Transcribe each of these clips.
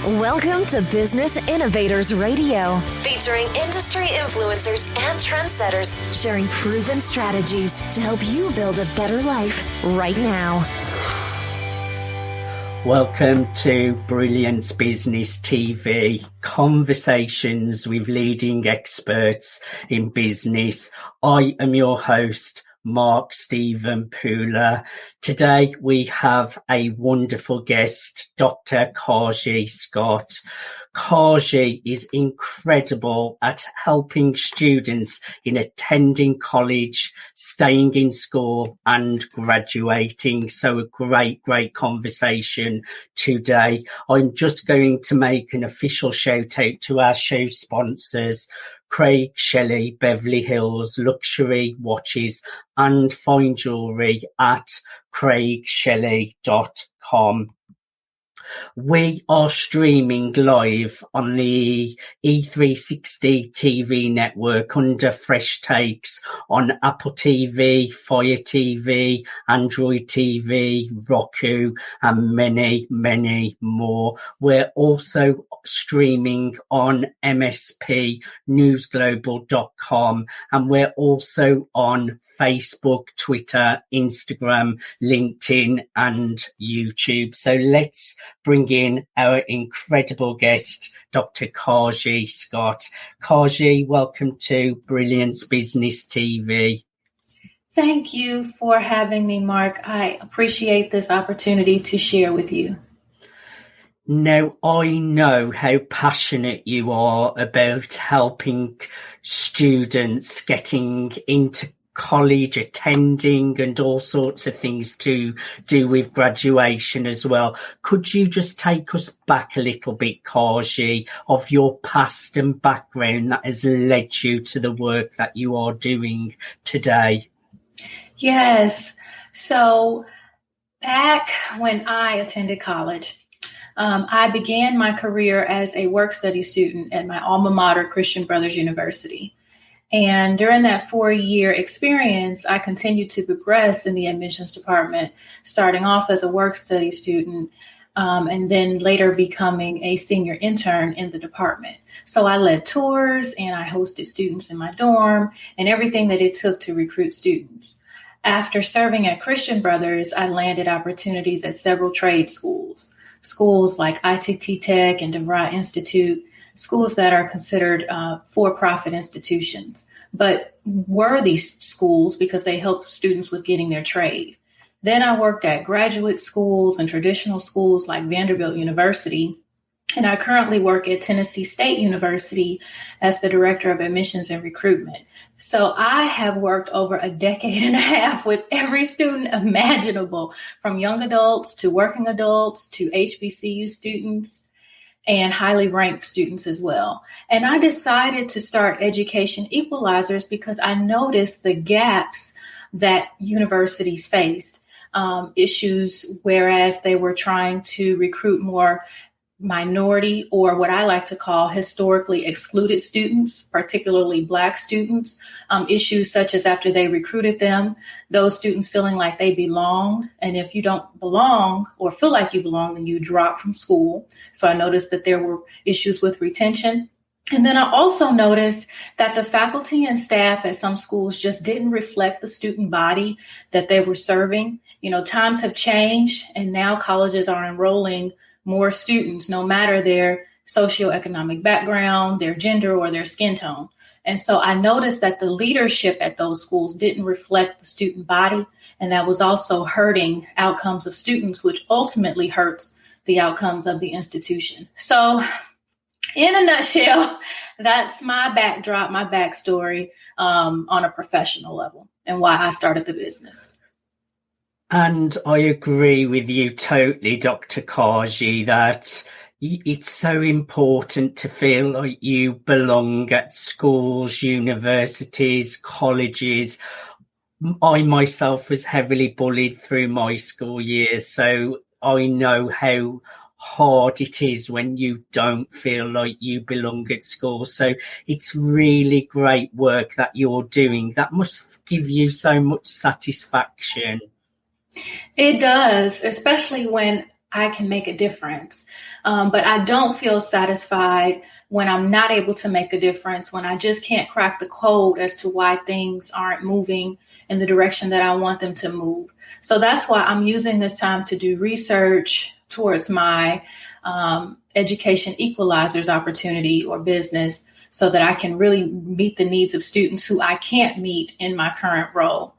Welcome to Business Innovators Radio, featuring industry influencers and trendsetters sharing proven strategies to help you build a better life right now. Welcome to Brilliance Business TV, conversations with leading experts in business. I am your host, Mark Stephen Pooler. Today we have a wonderful guest, Dr. Carjamin Scott. Carjie is incredible at helping students in attending college, staying in school and graduating. So a great conversation today. I'm just going to make an official shout out to our show sponsors, Craig Shelley, Beverly Hills Luxury Watches and Fine Jewellery at craigshelley.com. We are streaming live on the E360 TV network under Fresh Takes on Apple TV, Fire TV, Android TV, Roku, and many more. We're also streaming on mspnewsglobal.com, and we're also on Facebook, Twitter, Instagram, LinkedIn, and YouTube. So let's bring in our incredible guest, Dr. Carjamin Scott. Carjie, welcome to Brilliance Business TV. Thank you for having me, Mark. I appreciate this opportunity to share with you. Now, I know how passionate you are about helping students getting into college, attending, and all sorts of things to do with graduation as well. Could you just take us back a little bit, Carjie, of your past and background that has led you to the work that you are doing today? Yes. So back when I attended college, I began my career as a work study student at my alma mater, Christian Brothers University. And during that 4-year experience, I continued to progress in the admissions department, starting off as a work study student, and then later becoming a senior intern in the department. So I led tours and I hosted students in my dorm and everything that it took to recruit students. After serving at Christian Brothers, I landed opportunities at several trade schools like ITT Tech and DeVry Institute, schools that are considered for-profit institutions, but worthy schools because they help students with getting their trade. Then I worked at graduate schools and traditional schools like Vanderbilt University, and I currently work at Tennessee State University as the Director of Admissions and Recruitment. So I have worked over a decade and a half with every student imaginable, from young adults to working adults to HBCU students and highly ranked students as well. And I decided to start Education Equalizers because I noticed the gaps that universities faced, issues, whereas they were trying to recruit more minority, or what I like to call historically excluded students, particularly Black students, issues such as after they recruited them, those students feeling like they belong. And if you don't belong or feel like you belong, then you drop from school. So I noticed that there were issues with retention. And then I also noticed that the faculty and staff at some schools just didn't reflect the student body that they were serving. You know, times have changed, and now colleges are enrolling more students, no matter their socioeconomic background, their gender, or their skin tone. And so I noticed that the leadership at those schools didn't reflect the student body, and that was also hurting outcomes of students, which ultimately hurts the outcomes of the institution. So in a nutshell, that's my backdrop, my backstory on a professional level, and why I started the business. And I agree with you totally, Dr. Carjie, that it's so important to feel like you belong at schools, universities, colleges. I myself was heavily bullied through my school years, so I know how hard it is when you don't feel like you belong at school. So it's really great work that you're doing. That must give you so much satisfaction. It does, especially when I can make a difference. But I don't feel satisfied when I'm not able to make a difference, when I just can't crack the code as to why things aren't moving in the direction that I want them to move. So that's why I'm using this time to do research towards my Education Equalizer's opportunity or business, so that I can really meet the needs of students who I can't meet in my current role.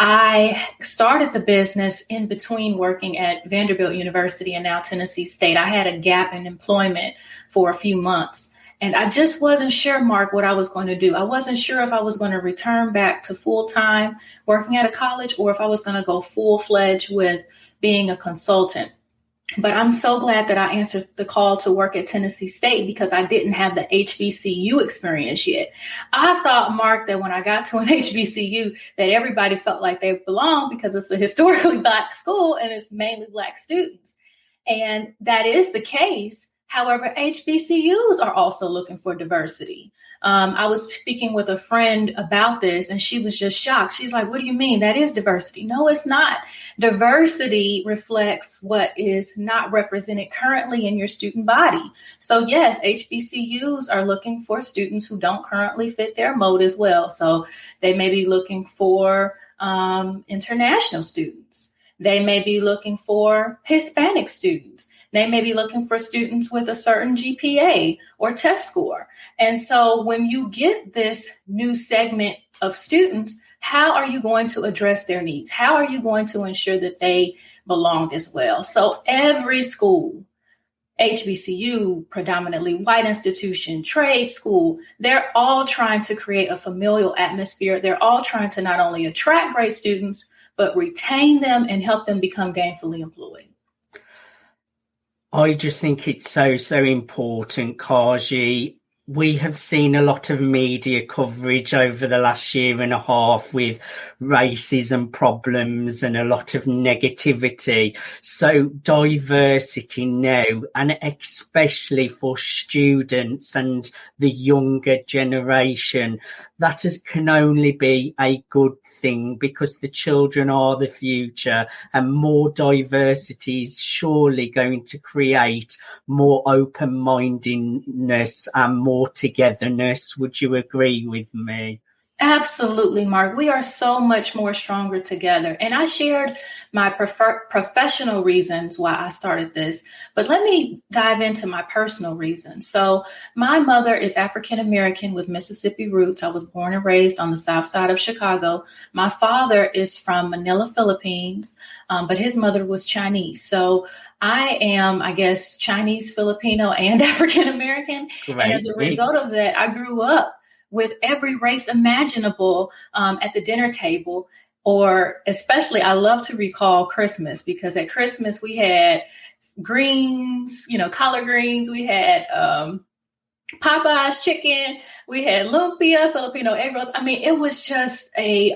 I started the business in between working at Vanderbilt University and now Tennessee State. I had a gap in employment for a few months, and I just wasn't sure, Mark, what I was going to do. I wasn't sure if I was going to return back to full-time working at a college or if I was going to go full-fledged with being a consultant. But I'm so glad that I answered the call to work at Tennessee State, because I didn't have the HBCU experience yet. I thought, Mark, that when I got to an HBCU, that everybody felt like they belonged because it's a historically Black school and it's mainly Black students. And that is the case. However, HBCUs are also looking for diversity. I was speaking with a friend about this, and she was just shocked. She's like, what do you mean? That is diversity. No, it's not. Diversity reflects what is not represented currently in your student body. So yes, HBCUs are looking for students who don't currently fit their mode as well. So they may be looking for international students. They may be looking for Hispanic students. They may be looking for students with a certain GPA or test score. And so when you get this new segment of students, how are you going to address their needs? How are you going to ensure that they belong as well? So every school, HBCU, predominantly white institution, trade school, they're all trying to create a familial atmosphere. They're all trying to not only attract great students, but retain them and help them become gainfully employed. I just think it's so important, Carjie. We have seen a lot of media coverage over the last year and a half with racism problems and a lot of negativity. So diversity now, and especially for students and the younger generation, can only be a good thing, because the children are the future, and more diversity is surely going to create more open-mindedness and more togetherness. Would you agree with me? Absolutely, Mark. We are so much more stronger together. And I shared my professional reasons why I started this, but let me dive into my personal reasons. So my mother is African American with Mississippi roots. I was born and raised on the south side of Chicago. My father is from Manila, Philippines, but his mother was Chinese. So I am, I guess, Chinese, Filipino, and African American. Right. And as a result of that, I grew up with every race imaginable at the dinner table, or especially I love to recall Christmas, because at Christmas we had greens, collard greens, we had Popeye's chicken, we had lumpia, Filipino egg rolls. I mean, it was just a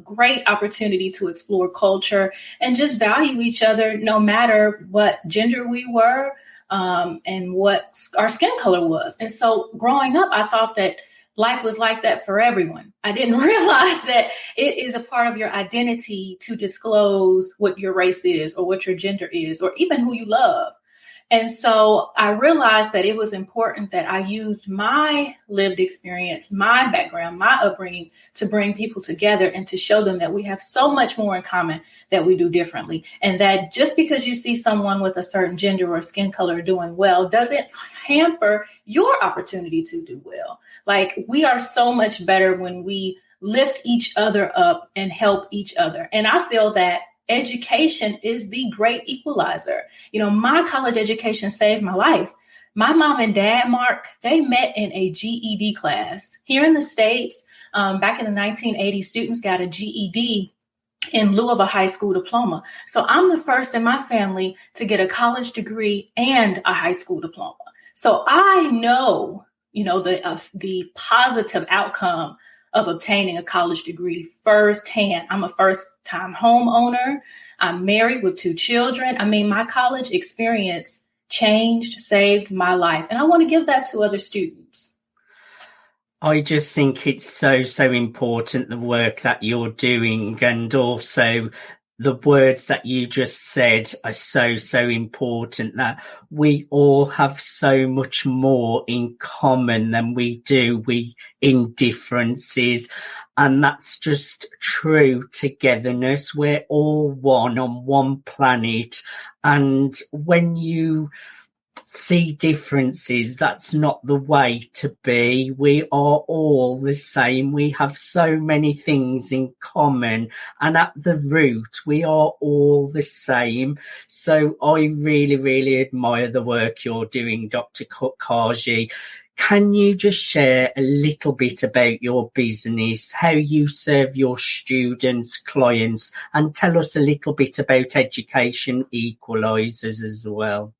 great opportunity to explore culture and just value each other, no matter what gender we were. And what our skin color was. And so growing up, I thought that life was like that for everyone. I didn't realize that it is a part of your identity to disclose what your race is or what your gender is, or even who you love. And so I realized that it was important that I used my lived experience, my background, my upbringing to bring people together and to show them that we have so much more in common that we do differently. And that just because you see someone with a certain gender or skin color doing well doesn't hamper your opportunity to do well. Like, we are so much better when we lift each other up and help each other. And I feel that education is the great equalizer. My college education saved my life. My mom and dad, Mark, they met in a GED class. Here in the States, back in the 1980s, students got a GED in lieu of a high school diploma. So I'm the first in my family to get a college degree and a high school diploma. So I know, the positive outcome of obtaining a college degree firsthand. I'm a first-time homeowner. I'm married with 2 children. I mean, my college experience saved my life. And I want to give that to other students. I just think it's so important, the work that you're doing, and also the words that you just said are so important, that we all have so much more in common than we do in differences. And that's just true togetherness. We're all one on one planet. And when you see differences, that's not the way to be. We are all the same. We have so many things in common, and at the root we are all the same. So I really admire the work you're doing, Dr. Carjie. Can you just share a little bit about your business, how you serve your students, clients, and tell us a little bit about Education Equalizers as well?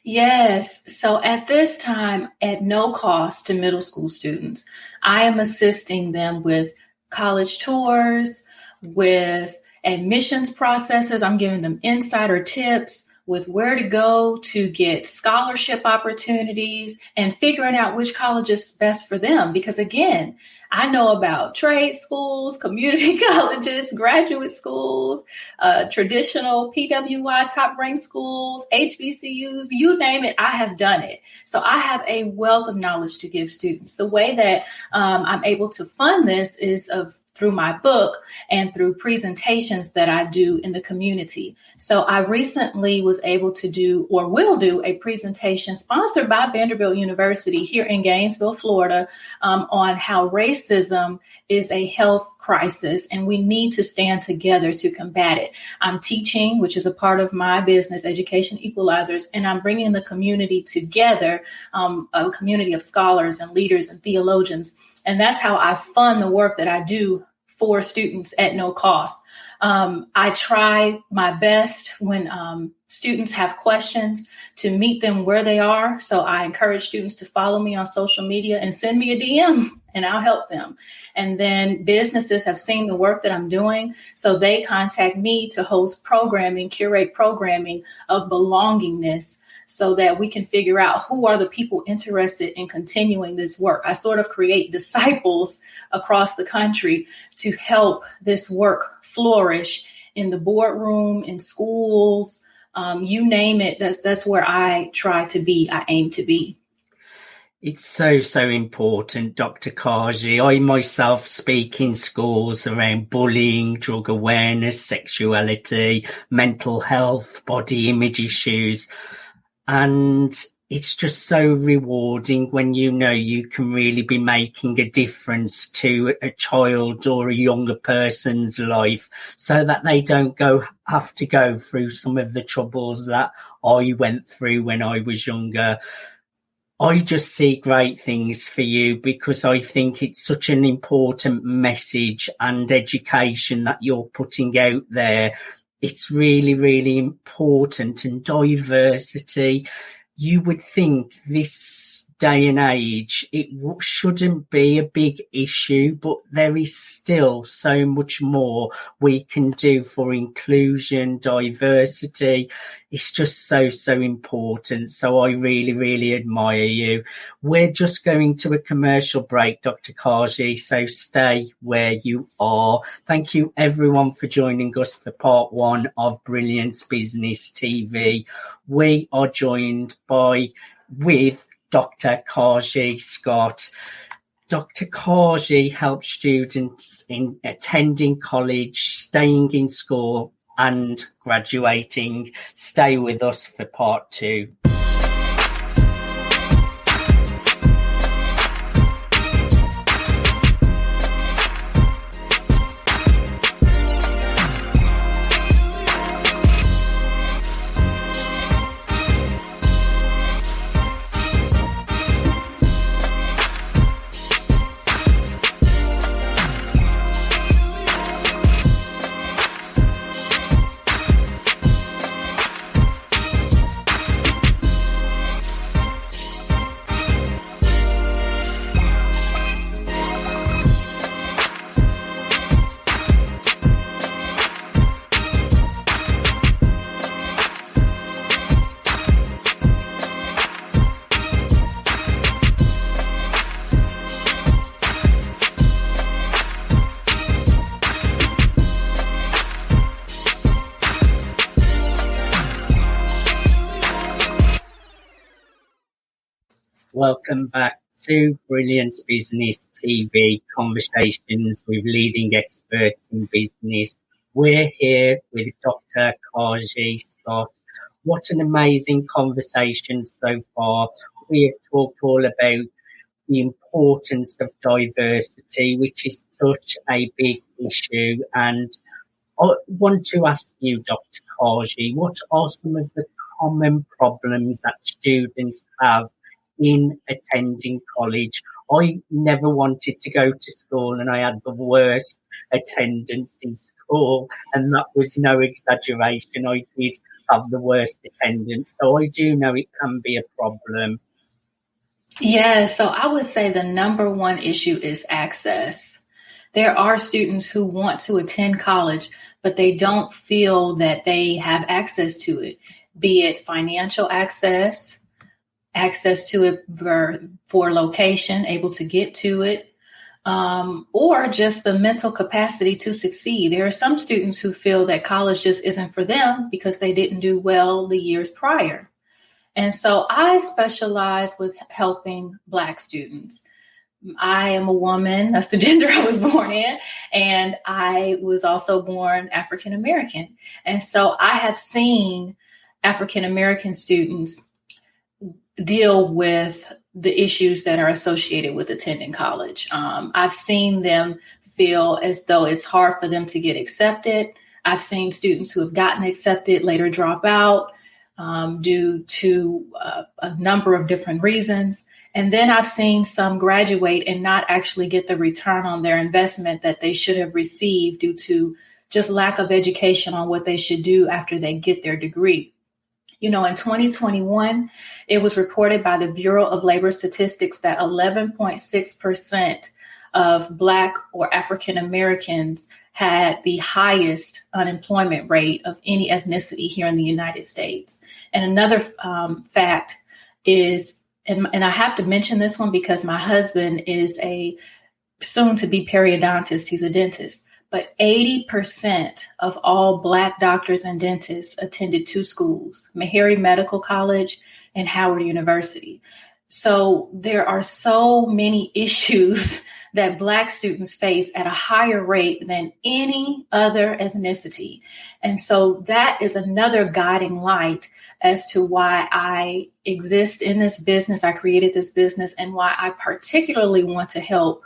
Yes. So at this time, at no cost to middle school students, I am assisting them with college tours, with admissions processes. I'm giving them insider tips with where to go to get scholarship opportunities and figuring out which college is best for them. Because again, I know about trade schools, community colleges, graduate schools, traditional PWI top-ranked schools, HBCUs, you name it, I have done it. So I have a wealth of knowledge to give students. The way that I'm able to fund this is through my book and through presentations that I do in the community. So I recently was able to do, or will do, a presentation sponsored by Vanderbilt University here in Gainesville, Florida, on how racism is a health crisis and we need to stand together to combat it. I'm teaching, which is a part of my business, Education Equalizers, and I'm bringing the community together, a community of scholars and leaders and theologians. And that's how I fund the work that I do for students at no cost. I try my best when students have questions to meet them where they are. So I encourage students to follow me on social media and send me a DM and I'll help them. And then businesses have seen the work that I'm doing. So they contact me to host programming, curate programming of belongingness, so that we can figure out who are the people interested in continuing this work. I sort of create disciples across the country to help this work flourish in the boardroom, in schools, you name it. That's where I try to be, I aim to be. It's so important, Dr. Carjie. I myself speak in schools around bullying, drug awareness, sexuality, mental health, body image issues. And it's just so rewarding when you know you can really be making a difference to a child or a younger person's life, so that they don't have to go through some of the troubles that I went through when I was younger. I just see great things for you because I think it's such an important message and education that you're putting out there. It's really important, and diversity. You would think this day and age, it shouldn't be a big issue, but there is still so much more we can do for inclusion, diversity. It's just so important. So I really admire you. We're just going to a commercial break, Dr. Carjie, so stay where you are. Thank you everyone for joining us for part 1 of Brilliance Business TV. We are joined with Dr. Carjamin Scott. Dr. Carjie helps students in attending college, staying in school and graduating. Stay with us for part 2. Welcome back to Brilliance Business TV Conversations with Leading Experts in Business. We're here with Dr. Carjamin Scott. What an amazing conversation so far. We have talked all about the importance of diversity, which is such a big issue. And I want to ask you, Dr. Carjie, what are some of the common problems that students have in attending college? I never wanted to go to school, and I had the worst attendance in school, and that was no exaggeration. I did have the worst attendance, so I do know it can be a problem. Yeah, so I would say the number one issue is access. There are students who want to attend college, but they don't feel that they have access to it, be it financial access to it for location, able to get to it, or just the mental capacity to succeed. There are some students who feel that college just isn't for them because they didn't do well the years prior. And so I specialize with helping Black students. I am a woman, that's the gender I was born in, and I was also born African American. And so I have seen African American students deal with the issues that are associated with attending college. I've seen them feel as though it's hard for them to get accepted. I've seen students who have gotten accepted later drop out due to a number of different reasons. And then I've seen some graduate and not actually get the return on their investment that they should have received due to just lack of education on what they should do after they get their degree. You know, in 2021, it was reported by the Bureau of Labor Statistics that 11.6% of Black or African Americans had the highest unemployment rate of any ethnicity here in the United States. And another fact is, and I have to mention this one because my husband is a soon-to-be periodontist. He's a dentist. But 80% of all Black doctors and dentists attended two schools, Meharry Medical College and Howard University. So there are so many issues that Black students face at a higher rate than any other ethnicity. And so that is another guiding light as to why I exist in this business. I created this business and why I particularly want to help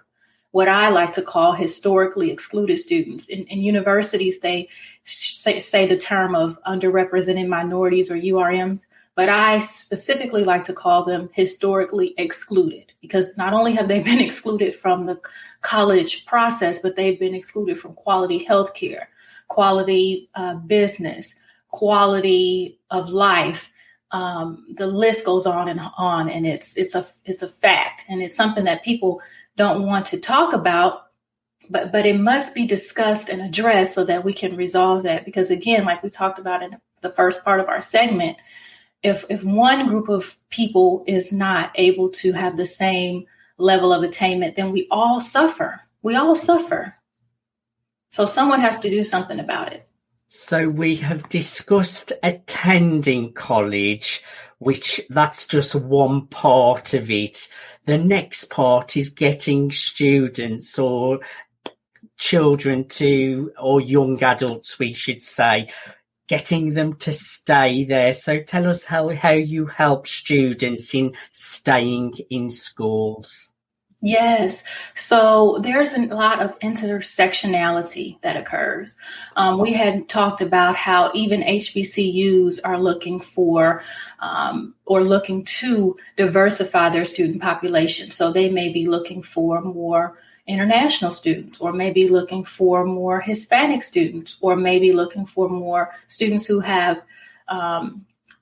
what I like to call historically excluded students. In universities, they say the term of underrepresented minorities or URMs, but I specifically like to call them historically excluded because not only have they been excluded from the college process, but they've been excluded from quality healthcare, quality business, quality of life. The list goes on, and it's a fact, and it's something that people don't want to talk about, but it must be discussed and addressed so that we can resolve that. Because again, like we talked about in the first part of our segment, if one group of people is not able to have the same level of attainment, then we all suffer. We all suffer. So someone has to do something about it. So we have discussed attending college, which that's just one part of it. The next part is getting students or children or young adults, we should say, getting them to stay there. So tell us how you help students in staying in schools. Yes. So there's a lot of intersectionality that occurs. We had talked about how even HBCUs are looking for or looking to diversify their student population. So they may be looking for more international students, or maybe looking for more Hispanic students, or maybe looking for more students who have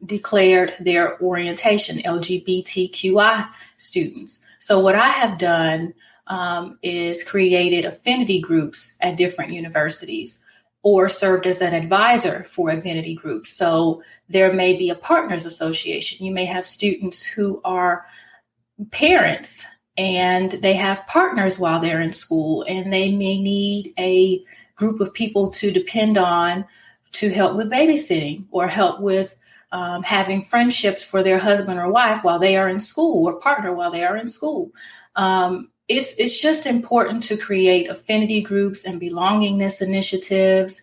declared their orientation, LGBTQI students. So what I have done is created affinity groups at different universities or served as an advisor for affinity groups. So there may be a partners association. You may have students who are parents and they have partners while they're in school, and they may need a group of people to depend on to help with babysitting or help with having friendships for their husband or wife while they are in school, or partner while they are in school. It's just important to create affinity groups and belongingness initiatives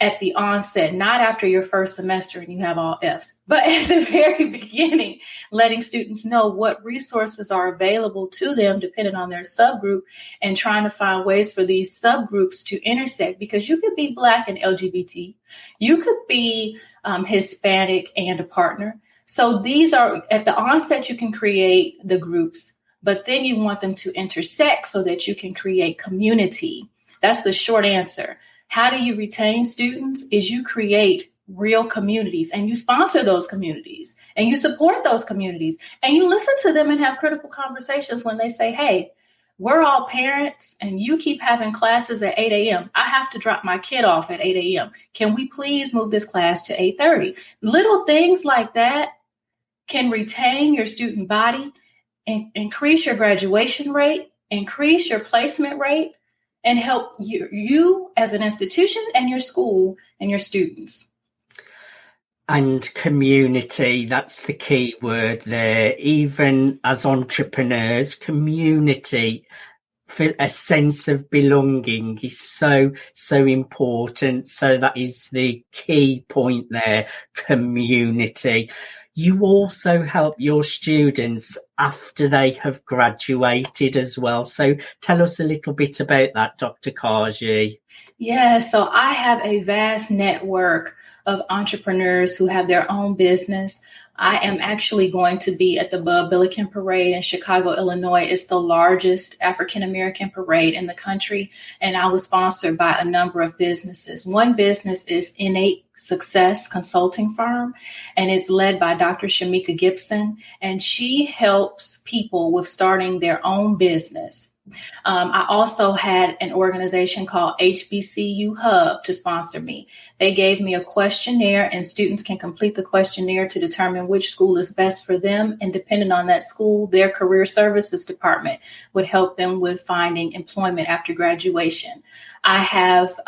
at the onset, not after your first semester and you have all Fs, but at the very beginning, letting students know what resources are available to them depending on their subgroup, and trying to find ways for these subgroups to intersect, because you could be Black and LGBT, you could be Hispanic and a partner. So these are, at the onset, you can create the groups, but then you want them to intersect so that you can create community. That's the short answer. How do you retain students? Is you create real communities, and you sponsor those communities, and you support those communities, and you listen to them and have critical conversations when they say, hey, we're all parents and you keep having classes at 8 a.m. I have to drop my kid off at 8 a.m. Can we please move this class to 8:30? Little things like that can retain your student body and increase your graduation rate, increase your placement rate, and help you as an institution and your school and your students. And community, that's the key word there. Even as entrepreneurs, community, a sense of belonging is so important. So that is the key point there, community. You also help your students after they have graduated as well. So tell us a little bit about that, Dr. Carjie. Yeah, so I have a vast network of entrepreneurs who have their own business. I am actually going to be at the Billiken Parade in Chicago, Illinois. It's the largest African-American parade in the country, and I was sponsored by a number of businesses. One business is Innate Success Consulting Firm, and it's led by Dr. Shamika Gibson, and she helps people with starting their own business. I also had an organization called HBCU Hub to sponsor me. They gave me a questionnaire, and students can complete the questionnaire to determine which school is best for them. And depending on that school, their career services department would help them with finding employment after graduation. I have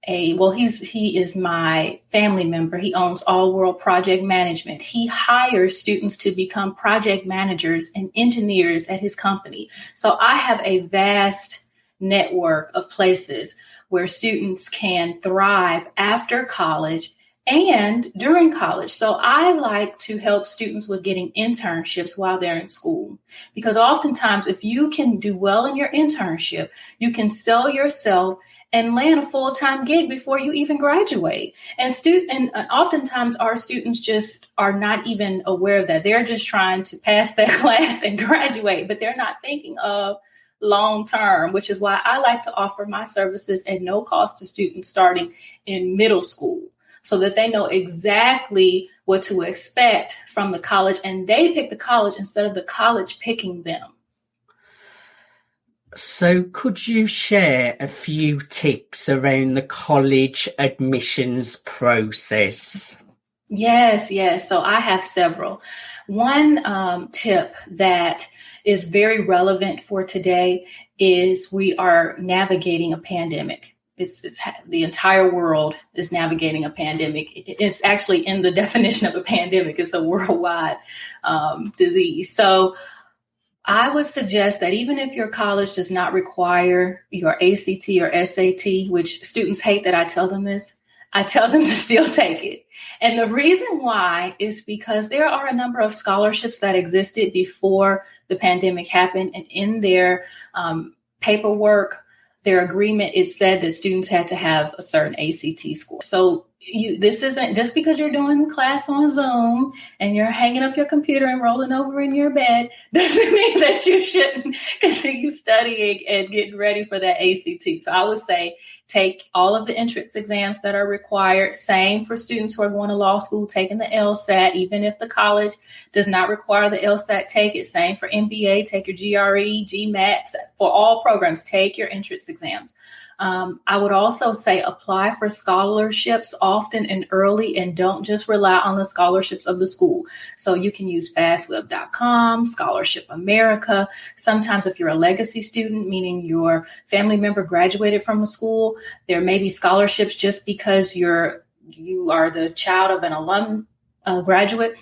he is my family member. He owns All World Project Management. He hires students to become project managers and engineers at his company. So I have a vast network of places where students can thrive after college and during college. So I like to help students with getting internships while they're in school, because oftentimes if you can do well in your internship, you can sell yourself and land a full-time gig before you even graduate. And oftentimes our students just are not even aware of that. They're just trying to pass that class and graduate, but they're not thinking of long-term, which is why I like to offer my services at no cost to students starting in middle school, so that they know exactly what to expect from the college, and they pick the college instead of the college picking them. So could you share a few tips around the college admissions process? Yes. So I have several. One tip that is very relevant for today is we are navigating a pandemic. It's the entire world is navigating a pandemic. It's actually in the definition of a pandemic. It's a worldwide disease. So I would suggest that even if your college does not require your ACT or SAT, which students hate that I tell them this, I tell them to still take it. And the reason why is because there are a number of scholarships that existed before the pandemic happened. And in their paperwork, their agreement, it said that students had to have a certain ACT score. So this isn't just because you're doing class on Zoom and you're hanging up your computer and rolling over in your bed, doesn't mean that you shouldn't continue studying and getting ready for that ACT. So I would say take all of the entrance exams that are required. Same for students who are going to law school, taking the LSAT, even if the college does not require the LSAT, take it. Same for MBA, take your GRE, GMAT. For all programs, take your entrance exams. I would also say apply for scholarships often and early, and don't just rely on the scholarships of the school. So you can use fastweb.com, Scholarship America. Sometimes if you're a legacy student, meaning your family member graduated from a school, there may be scholarships just because your you are the child of an alum graduate.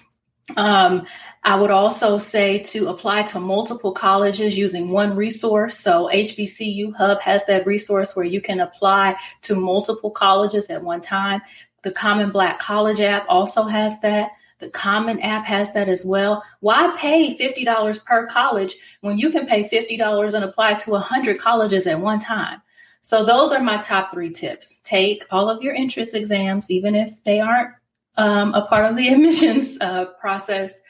I would also say to apply to multiple colleges using one resource. So HBCU Hub has that resource where you can apply to multiple colleges at one time. The Common Black College app also has that. The Common app has that as well. Why pay $50 per college when you can pay $50 and apply to 100 colleges at one time? So those are my top 3 tips. Take all of your entrance exams, even if they aren't a part of the admissions process.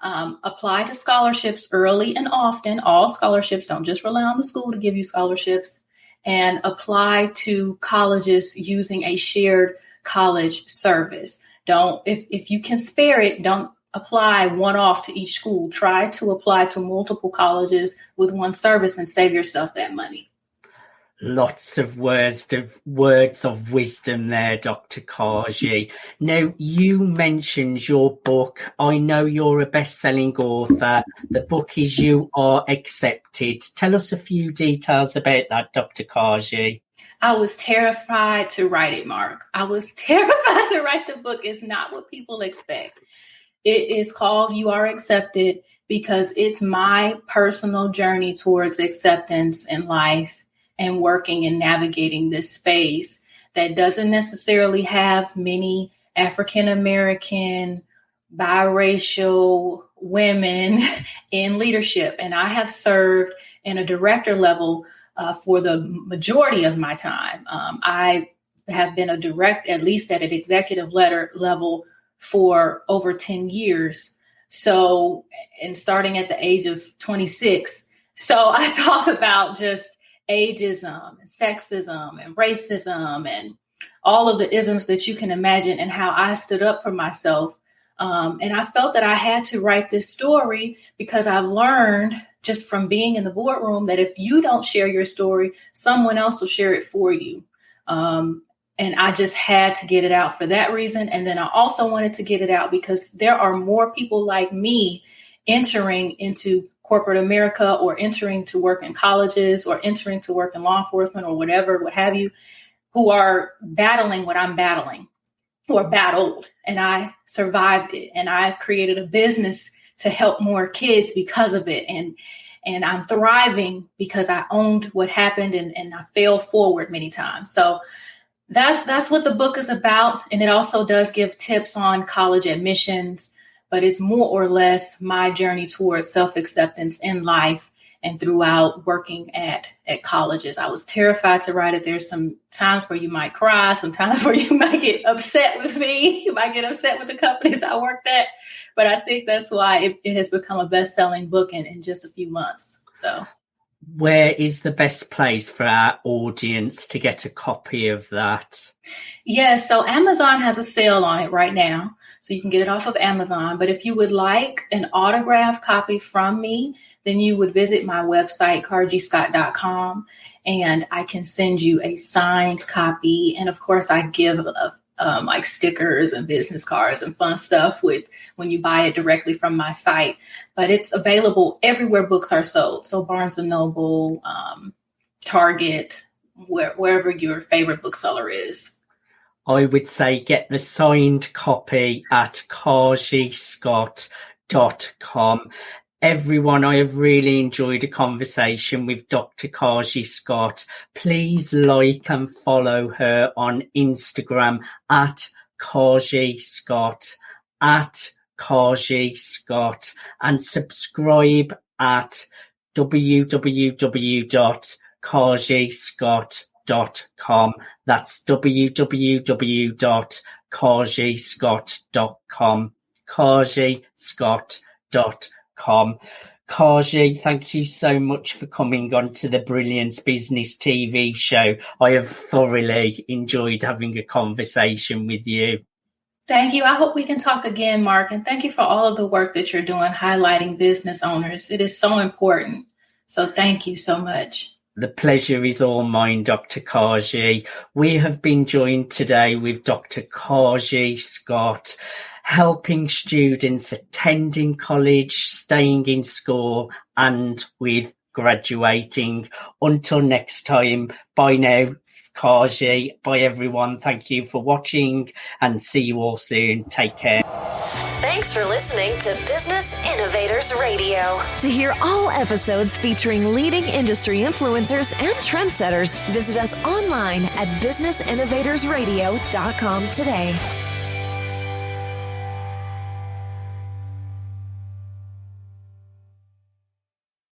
Apply to scholarships early and often. All scholarships, don't just rely on the school to give you scholarships. And apply to colleges using a shared college service. If you can spare it, don't apply one-off to each school. Try to apply to multiple colleges with one service and save yourself that money. Lots of words of wisdom there, Dr. Carjie. Now, you mentioned your book. I know you're a best-selling author. The book is You Are Accepted. Tell us a few details about that, Dr. Carjie. I was terrified to write it, Mark. I was terrified to write the book. It's not what people expect. It is called You Are Accepted because it's my personal journey towards acceptance in life and working and navigating this space that doesn't necessarily have many African-American, biracial women in leadership. And I have served in a director level for the majority of my time. I have been at least at an executive level for over 10 years. So, and starting at the age of 26. So I talk about just ageism and sexism and racism and all of the isms that you can imagine and how I stood up for myself. And I felt that I had to write this story because I've learned just from being in the boardroom that if you don't share your story, someone else will share it for you. And I just had to get it out for that reason. And then I also wanted to get it out because there are more people like me entering into corporate America or entering to work in colleges or entering to work in law enforcement or whatever, what have you, who are battling what I'm battling or battled. And I survived it. And I created a business to help more kids because of it. And I'm thriving because I owned what happened and I failed forward many times. So that's what the book is about. And it also does give tips on college admissions, but it's more or less my journey towards self-acceptance in life and throughout working at colleges. I was terrified to write it. There's some times where you might cry, some times where you might get upset with me. You might get upset with the companies I worked at. But I think that's why it has become a best-selling book in just a few months. So, where is the best place for our audience to get a copy of that? Yes, so Amazon has a sale on it right now. So you can get it off of Amazon. But if you would like an autographed copy from me, then you would visit my website, carjiescott.com, and I can send you a signed copy. And of course, I give like stickers and business cards and fun stuff with when you buy it directly from my site. But it's available everywhere books are sold. So Barnes & Noble, Target, wherever your favorite bookseller is. I would say get the signed copy at carjiescott.com. Everyone, I have really enjoyed a conversation with Dr. Carjie Scott. Please like and follow her on Instagram at Carjie Scott, and subscribe at www.carjiescott.com. That's www.carjiescott.com. carjiescott.com. Carjie, thank you so much for coming on to the Brilliance Business TV show. I have thoroughly enjoyed having a conversation with you. Thank you. I hope we can talk again, Mark. And thank you for all of the work that you're doing, highlighting business owners. It is so important. So thank you so much. The pleasure is all mine, Dr. Carjie. We have been joined today with Dr. Carjie Scott, helping students attending college, staying in school, and with graduating. Until next time, bye now. Carjie. Bye, everyone. Thank you for watching and see you all soon. Take care. Thanks for listening to Business Innovators Radio. To hear all episodes featuring leading industry influencers and trendsetters, visit us online at businessinnovatorsradio.com today.